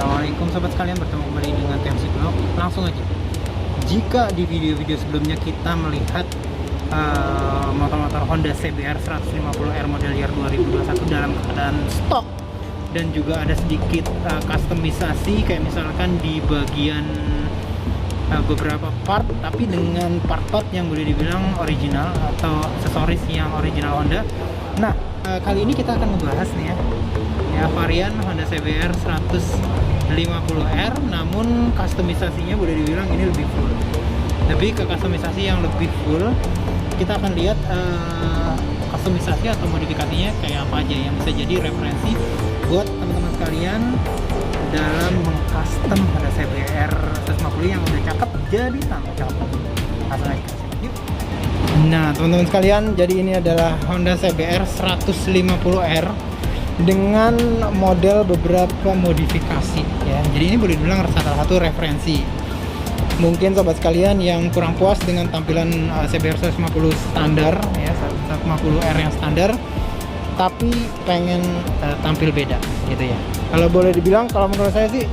Assalamualaikum sobat sekalian, bertemu kembali dengan TMC Vlog. Langsung aja, jika di video-video sebelumnya kita melihat motor-motor Honda CBR 150R model year 2021 dalam keadaan stok dan juga ada sedikit customisasi, kayak misalkan di bagian beberapa part, tapi dengan part-part yang boleh dibilang original atau aksesoris yang original Honda. Nah, kali ini kita akan membahas nih ya varian Honda CBR 150R, namun customisasinya boleh dibilang ini lebih full. Lebih ke customisasi yang lebih full. Kita akan lihat customisasi atau modifikasinya kayak apa aja yang bisa jadi referensi buat teman-teman sekalian dalam mengcustom Honda CBR 150 yang udah cakep jadi tambah cakep. Langsung aja yuk. Nah teman-teman sekalian, jadi ini adalah Honda CBR 150R dengan model beberapa modifikasi ya. Jadi ini boleh dibilang salah satu referensi. Mungkin sobat sekalian yang kurang puas dengan tampilan CBR 150 standar ya, 150R yang standar, tapi pengen tampil beda gitu ya. Kalau boleh dibilang, kalau menurut saya sih,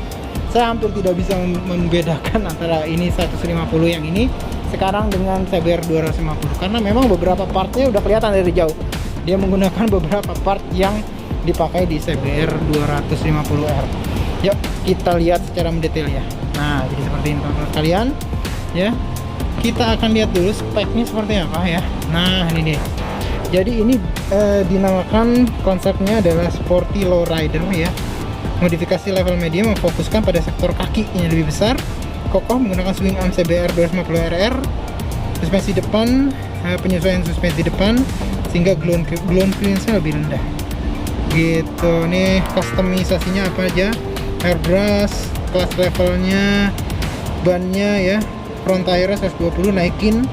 saya hampir tidak bisa membedakan antara ini 150 yang ini sekarang dengan CBR 250, karena memang beberapa partnya udah kelihatan dari jauh. Dia menggunakan beberapa part yang dipakai di CBR 250R. Yuk kita lihat secara mendetail ya. Nah, jadi seperti ini teman-teman sekalian ya. Kita akan lihat dulu speknya seperti apa ya. Nah, ini deh. Jadi ini dinamakan, konsepnya adalah Sporty Lowrider ya. Modifikasi level medium memfokuskan pada sektor kaki yang lebih besar, kokoh menggunakan swing arm CBR 250RR, suspensi depan, penyesuaian suspensi depan sehingga ground clearance-nya lebih rendah. Gitu nih, customisasinya apa aja, airbrush, kelas levelnya, bannya ya, front tire 120 naikin,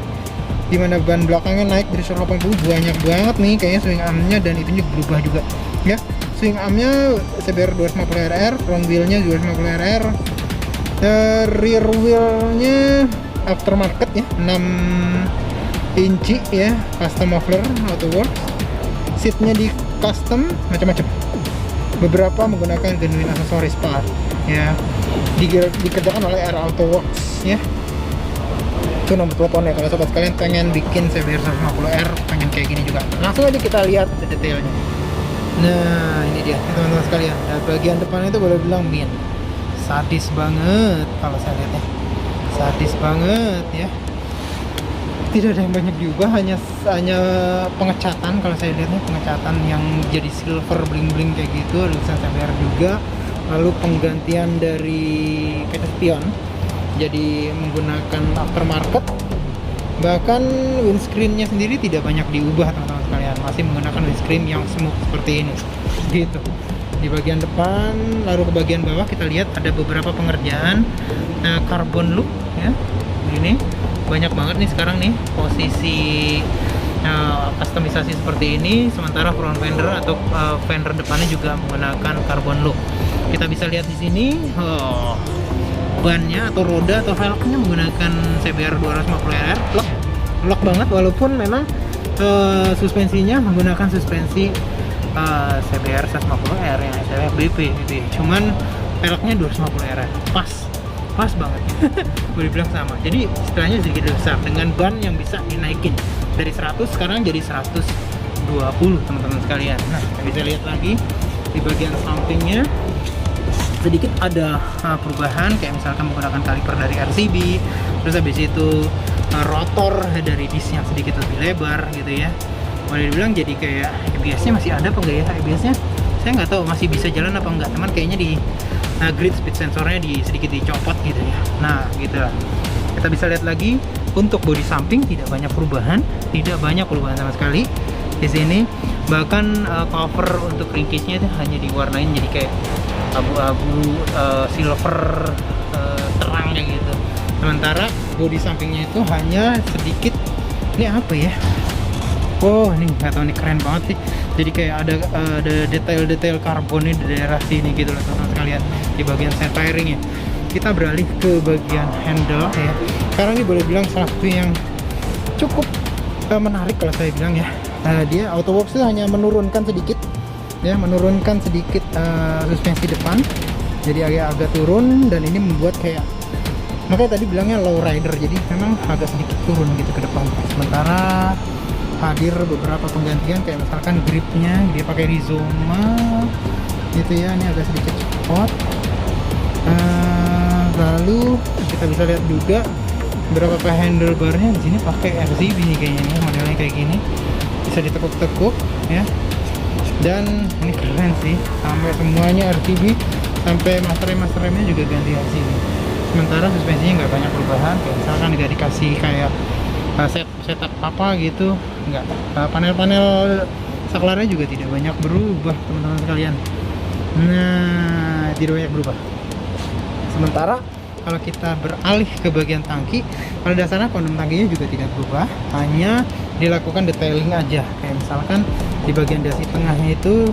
dimana ban belakangnya naik dari 180, banyak banget nih kayaknya swing armnya, dan itunya berubah juga ya. Swing armnya CBR 250RR, front wheelnya 250RR, rear wheelnya aftermarket ya, 6 inci ya, custom muffler AutoWorks, seatnya di custom macam-macam, beberapa menggunakan genuine aksesoris part ya, dikerjakan oleh R AutoWorks ya. Itu nomor teleponnya kalau sobat sekalian pengen bikin CBR 150R pengen kayak gini juga. Langsung aja kita lihat detailnya. Nah ini dia teman-teman sekalian. Nah, bagian depan itu boleh bilang min sadis banget kalau saya lihat ya, sadis banget ya. Tidak ada yang banyak diubah, hanya pengecatan. Kalau saya lihatnya pengecatan yang jadi silver bling-bling kayak gitu, ada tulisan CBR juga. Lalu penggantian dari kaca spion jadi menggunakan aftermarket. Bahkan windscreen-nya sendiri tidak banyak diubah teman-teman sekalian, masih menggunakan windscreen yang smooth seperti ini gitu di bagian depan. Lalu ke bagian bawah kita lihat ada beberapa pengerjaan carbon look ya. Ini banyak banget nih sekarang nih posisi customisasi seperti ini. Sementara front fender atau fender depannya juga menggunakan carbon look. Kita bisa lihat di sini bannya atau roda atau velgnya menggunakan CBR 250RR, lock banget, walaupun memang suspensinya menggunakan suspensi CBR 150R yang SLF BP gitu ya. Cuman velgnya 250RR, pas banget boleh bilang sama. Jadi istilahnya sedikit lebih besar dengan ban yang bisa dinaikin dari 100 sekarang jadi 120 teman-teman sekalian. Nah, bisa lihat lagi di bagian sampingnya sedikit ada perubahan, kayak misalkan menggunakan kaliper dari RCB, terus habis itu rotor dari disc yang sedikit lebih lebar gitu ya. Boleh dibilang jadi kayak ABS-nya masih ada apa enggak ya, ABS-nya saya nggak tahu masih bisa jalan apa enggak, teman kayaknya di grid speed sensornya sedikit dicopot gitu ya. Nah gitu lah. Kita bisa lihat lagi untuk bodi samping tidak banyak perubahan sama sekali di sini. Bahkan cover untuk ringkisnya itu hanya diwarnain jadi kayak abu-abu silver terang kayak gitu. Sementara bodi sampingnya itu hanya sedikit, ini apa ya? Oh ini nggak tahu, ini keren banget sih. Jadi kayak ada detail-detail karbon di daerah sini gitu loh teman-teman sekalian, di bagian centeringnya. Kita beralih ke bagian handle ya. Sekarang ini boleh bilang salah satu yang cukup menarik kalau saya bilang ya. Dia AutoWorks itu hanya menurunkan sedikit ya, suspensi depan jadi agak turun, dan ini membuat kayak, makanya tadi bilangnya low rider, jadi memang agak sedikit turun gitu ke depan. Sementara hadir beberapa penggantian kayak misalkan gripnya dia pakai Rizoma gitu ya, ini agak sedikit copot. Lalu kita bisa lihat juga beberapa handlebarnya di sini pakai RGB nih kayaknya nih, modelnya kayak gini, bisa ditekuk-tekuk ya. Dan ini keren sih, sampai semuanya RGB, sampai master remnya juga ganti RGB. Sementara suspensinya nggak banyak perubahan, kayak misalkan nggak dikasih kayak setup apa gitu, nggak. Panel-panel saklarnya juga tidak banyak berubah teman-teman sekalian. Nah, tidak banyak berubah. Sementara kalau kita beralih ke bagian tangki, pada dasarnya kondom tangkinya juga tidak berubah, hanya dilakukan detailing aja. Kayak misalkan di bagian dasi tengahnya itu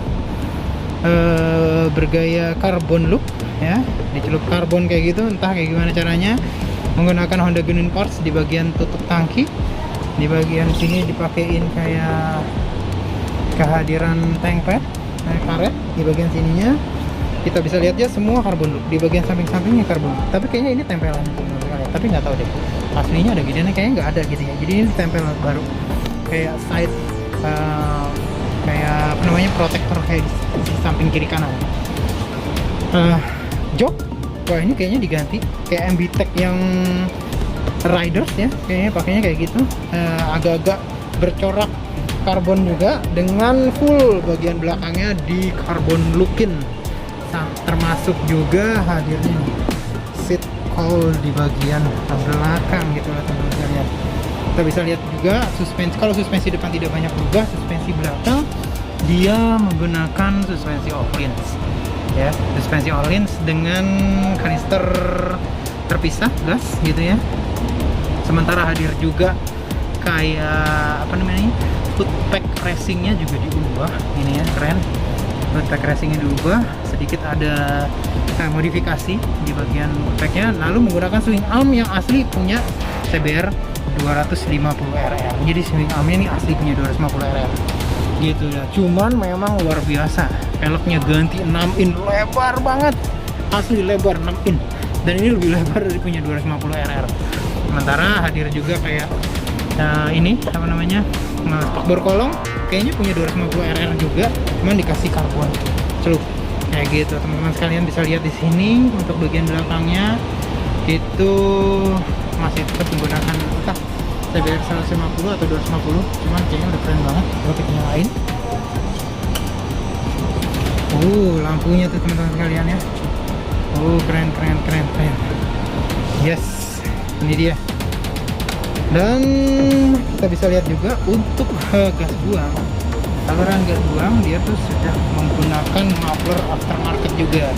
bergaya carbon look ya, dicelup karbon kayak gitu, entah kayak gimana caranya, menggunakan Honda Genuine Parts di bagian tutup tangki. Di bagian sini dipakein kayak kehadiran tank pad, karet di bagian sininya. Kita bisa lihat ya semua karbon look, di bagian samping-sampingnya karbon look. Tapi kayaknya ini tempelan, tapi nggak tahu deh aslinya ada gini, kayaknya nggak ada gitu ya. Jadi ini tempel baru, kayak side kayak apa namanya, protektor kayak di samping kiri kanan. Jok, wah ini kayaknya diganti kayak MB-Tech yang Riders ya, kayaknya pakainya kayak gitu. Agak-agak bercorak karbon juga, dengan full bagian belakangnya di karbon lookin. Termasuk juga hadirnya seat cowl di bagian belakang gitu lah teman-teman sekalian. Kita bisa lihat juga suspensi, kalau suspensi depan tidak banyak berubah, suspensi belakang dia menggunakan suspensi Öhlins ya, suspensi Öhlins dengan kanister terpisah gas gitu ya. Sementara hadir juga kayak apa namanya, footpack racingnya juga diubah ini ya, keren. Footpack racingnya diubah, sedikit ada modifikasi di bagian footpacknya, lalu menggunakan swing arm yang asli punya CBR 250RR. Jadi swing armnya ini asli punya 250RR gitu ya. Cuman memang luar biasa, peleknya ganti 6 in, lebar banget, asli lebar 6 in, dan ini lebih lebar dari punya 250RR. Sementara hadir juga kayak ini apa namanya, spakbor kolong kayaknya punya 250RR juga, cuman dikasih karbon celup kayak gitu. Teman-teman sekalian bisa lihat di sini untuk bagian belakangnya itu masih tetap menggunakan entah CBR 150 atau 250, cuman kayaknya udah keren banget. Coba kita nyalain. Lampunya tuh teman-teman sekalian ya. Keren. Yes, ini dia. Dan kita bisa lihat juga untuk gas buang, saluran gas buang dia tuh sudah menggunakan muffler aftermarket juga,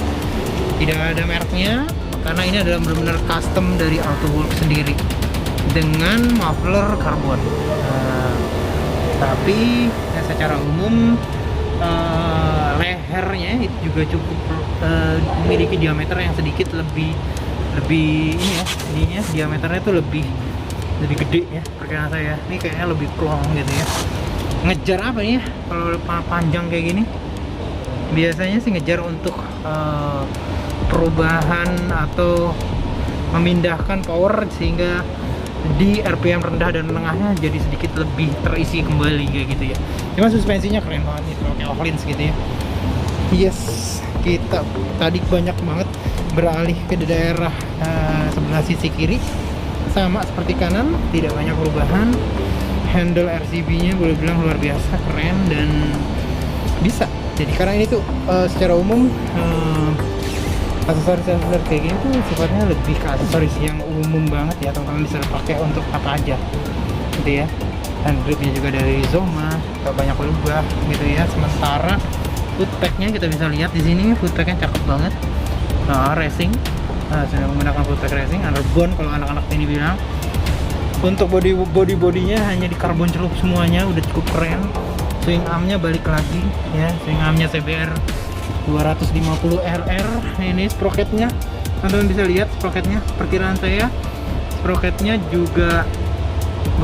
tidak ada mereknya karena ini adalah benar-benar custom dari AutoWorks sendiri dengan muffler karbon. Tapi ya, secara umum lehernya itu juga cukup memiliki diameter yang sedikit lebih ini ya, ininya diameternya tuh lebih gede ya perkiraan saya. Ini kayaknya lebih plong gitu ya. Ngejar apa nih ya kalau panjang kayak gini? Biasanya sih ngejar untuk perubahan atau memindahkan power sehingga di RPM rendah dan tengahnya jadi sedikit lebih terisi kembali kayak gitu ya. Cuma suspensinya keren banget nih pakai Öhlins gitu ya. Yes, kita tadi banyak banget beralih ke daerah sebelah sisi kiri, sama seperti kanan, tidak banyak perubahan. Handle RCB-nya boleh bilang luar biasa keren dan bisa. Jadi karena ini tuh secara umum aksesoris kayak gini tuh sifatnya lebih ke aksesoris yang umum banget ya, teman-teman bisa pakai untuk apa aja gitu ya. Hand gripnya juga dari Rizoma, gak banyak berubah gitu ya. Sementara footpacknya kita bisa lihat di sini, footpacknya cakep banget. Racing, sudah menggunakan footpack racing, underbone kalau anak-anak ini bilang. Untuk bodinya hanya di karbon celup semuanya, udah cukup keren. Swing armnya balik lagi ya, swing armnya CBR 250RR. Ini sprocketnya, teman-teman bisa lihat sprocketnya. Perkiraan saya sprocketnya juga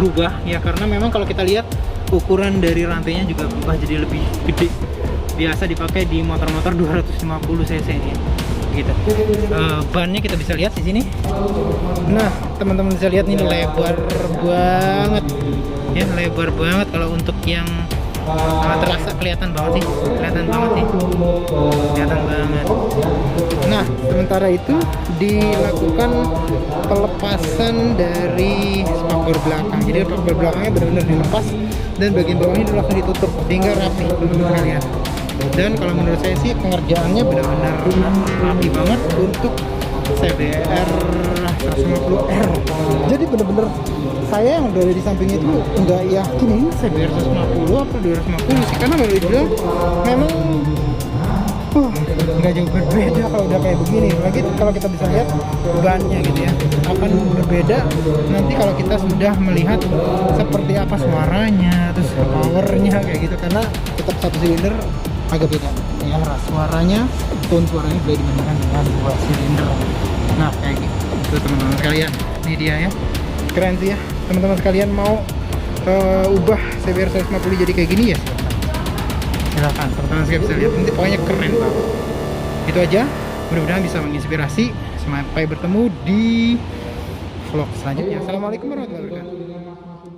berubah ya, karena memang kalau kita lihat ukuran dari rantainya juga berubah jadi lebih gede. Biasa dipakai di motor-motor 250 cc ya. gitu. Bannya kita bisa lihat di sini. Nah, teman-teman bisa lihat nih lebar banget. Ya, lebar banget kalau untuk yang terasa kelihatan banget kelihatan banget. Nah, sementara itu dilakukan pelepasan dari spakbor belakang. Jadi spakbor belakangnya benar-benar dilepas dan bagian bawahnya langsung ditutup sehingga rapi teman-teman sekalian. Dan kalau menurut saya sih pengerjaannya benar-benar rapi banget untuk CBR 150R. Jadi benar-benar saya yang udah di samping itu nggak yakin ini CBR 150 atau 250 sih, karena kalau dibilang memang nggak jauh berbeda kalau udah kayak begini. Lagi kalau kita bisa lihat bannya gitu ya, akan berbeda nanti kalau kita sudah melihat seperti apa suaranya, terus powernya kayak gitu, karena tetap satu silinder agak beda ya, suaranya, tone suaranya beda dibandingkan dengan dua silinder. Nah kayak gitu teman-teman sekalian, ini dia ya, keren sih ya. Teman-teman sekalian mau ubah CBR 150 jadi kayak gini ya, silahkan teman-teman sekalian bisa lihat, nanti pokoknya keren banget. Itu aja, mudah-mudahan bisa menginspirasi. Sampai bertemu di vlog selanjutnya. Assalamualaikum warahmatullahi wabarakatuh.